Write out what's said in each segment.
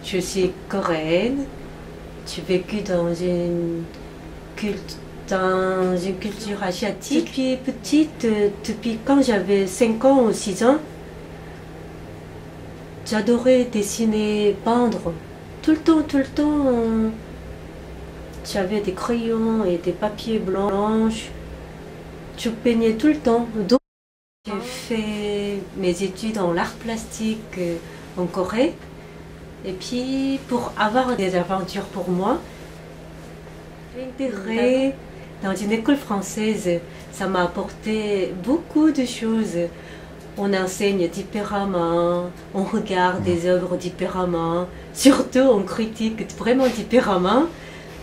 Je suis coréenne, j'ai vécu dans une culture asiatique. Depuis petite, depuis quand j'avais 5 ans ou 6 ans, j'adorais dessiner, peindre. Tout le temps, j'avais des crayons et des papiers blancs. Je peignais tout le temps. Donc, j'ai fait mes études en art plastique en Corée. Et puis, pour avoir des aventures pour moi, j'ai intégré dans une école française. Ça m'a apporté beaucoup de choses. On enseigne différemment, on regarde des œuvres différemment, surtout on critique vraiment différemment.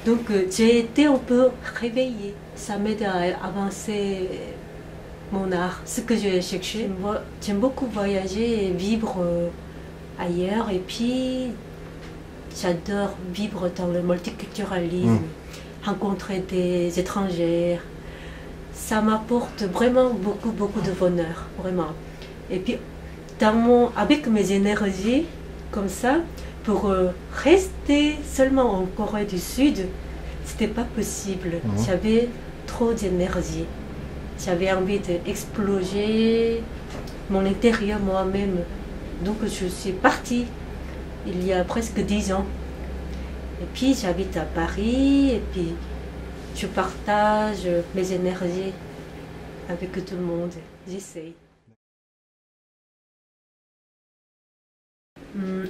Donc j'ai été un peu réveillée. Ça m'aide à avancer mon art, ce que j'ai cherché. J'aime beaucoup voyager et vivre ailleurs, et puis j'adore vivre dans le multiculturalisme, rencontrer des étrangers. Ça m'apporte vraiment beaucoup de bonheur, vraiment. Et puis avec mes énergies comme ça, pour rester seulement en Corée du Sud, c'était pas possible. J'avais trop d'énergie. J'avais envie d'exploser mon intérieur moi-même. Donc je suis partie il y a presque 10 ans. Et puis j'habite à Paris, et puis je partage mes énergies avec tout le monde. J'essaye.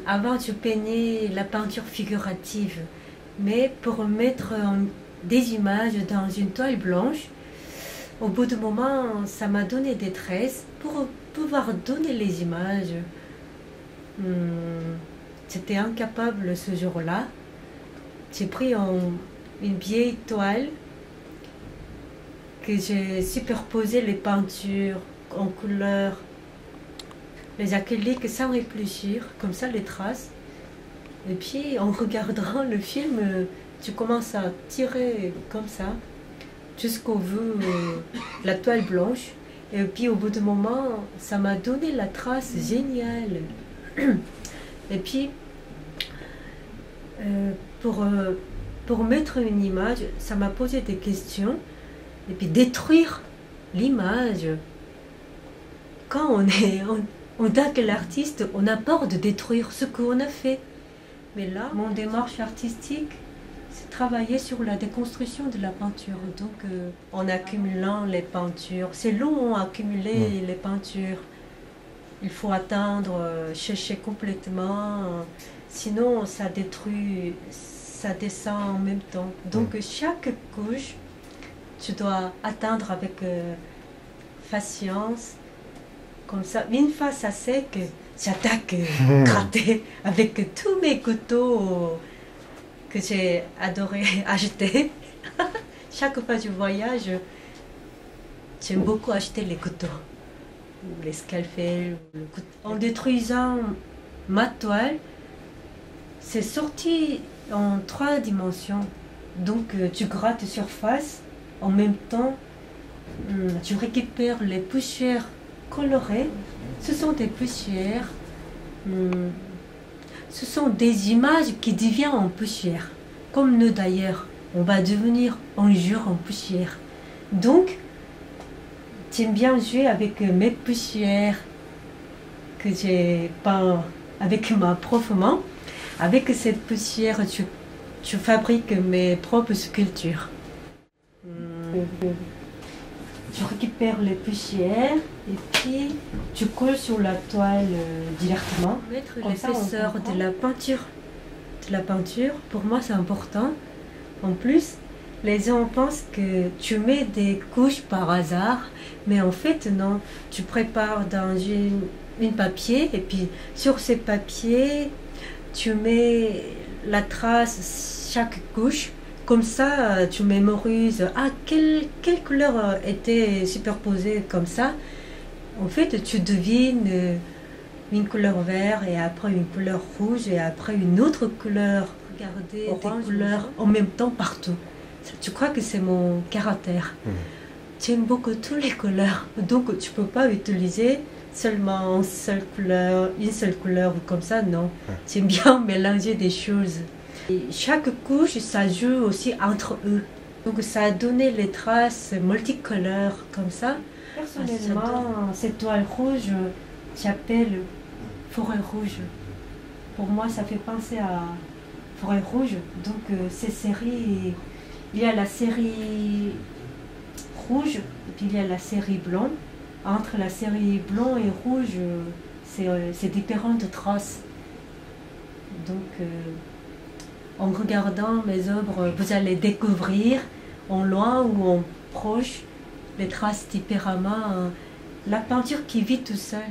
Avant, je peignais la peinture figurative, mais pour mettre des images dans une toile blanche, au bout d'un moment, ça m'a donné des tresses pour pouvoir donner les images. J'étais incapable ce jour-là. J'ai pris une vieille toile que j'ai superposé les peintures en couleur, les acryliques sans réfléchir, comme ça les traces. Et puis en regardant le film, tu commences à tirer comme ça jusqu'au bout la toile blanche. Et puis au bout d'un moment, ça m'a donné la trace géniale. Et puis pour mettre une image, ça m'a posé des questions. Et puis détruire l'image. Quand on tant que l'artiste, on a peur de détruire ce qu'on a fait. Mais là, mon démarche artistique, c'est travailler sur la déconstruction de la peinture. Donc, en accumulant les peintures, c'est long à accumuler les peintures. Il faut attendre, chercher complètement, sinon ça détruit, ça descend en même temps. Donc, chaque couche, tu dois attendre avec patience. Comme ça, une fois ça sec, j'attaque gratter avec tous mes couteaux que j'ai adoré acheter. Chaque fois que je voyage, j'aime beaucoup acheter les couteaux, les scalpels. En détruisant ma toile, c'est sorti en 3 dimensions. Donc tu grattes surface, en même temps tu récupères les poussières colorées. Ce sont des poussières, ce sont des images qui deviennent en poussière. Comme nous d'ailleurs, on va devenir un jour en poussière. Donc, j'aime bien jouer avec mes poussières que j'ai peint avec ma propre main. Avec cette poussière, je fabrique mes propres sculptures. Je récupère les poussières et puis je colle sur la toile directement. Mettre l'épaisseur de la peinture, pour moi c'est important. En plus, les gens pensent que tu mets des couches par hasard, mais en fait non. Tu prépares dans une papier, et puis sur ces papiers, tu mets la trace chaque couche. Comme ça, tu mémorises quelle couleur était superposée comme ça. En fait, tu devines une couleur vert et après une couleur rouge et après une autre couleur. Regarder des couleurs en même temps partout. Tu crois que c'est mon caractère. J'aime beaucoup toutes les couleurs, donc tu peux pas utiliser seulement une seule couleur comme ça, non. J'aime bien mélanger des choses. Et chaque couche, ça joue aussi entre eux. Donc ça a donné les traces multicolores comme ça. Personnellement, cette toile rouge, j'appelle forêt rouge. Pour moi, ça fait penser à forêt rouge. Donc ces séries, il y a la série rouge et puis il y a la série blanc. Entre la série blanc et rouge, c'est différentes traces. Donc en regardant mes œuvres, vous allez découvrir en loin ou en proche les traces différemment. La peinture qui vit tout seul.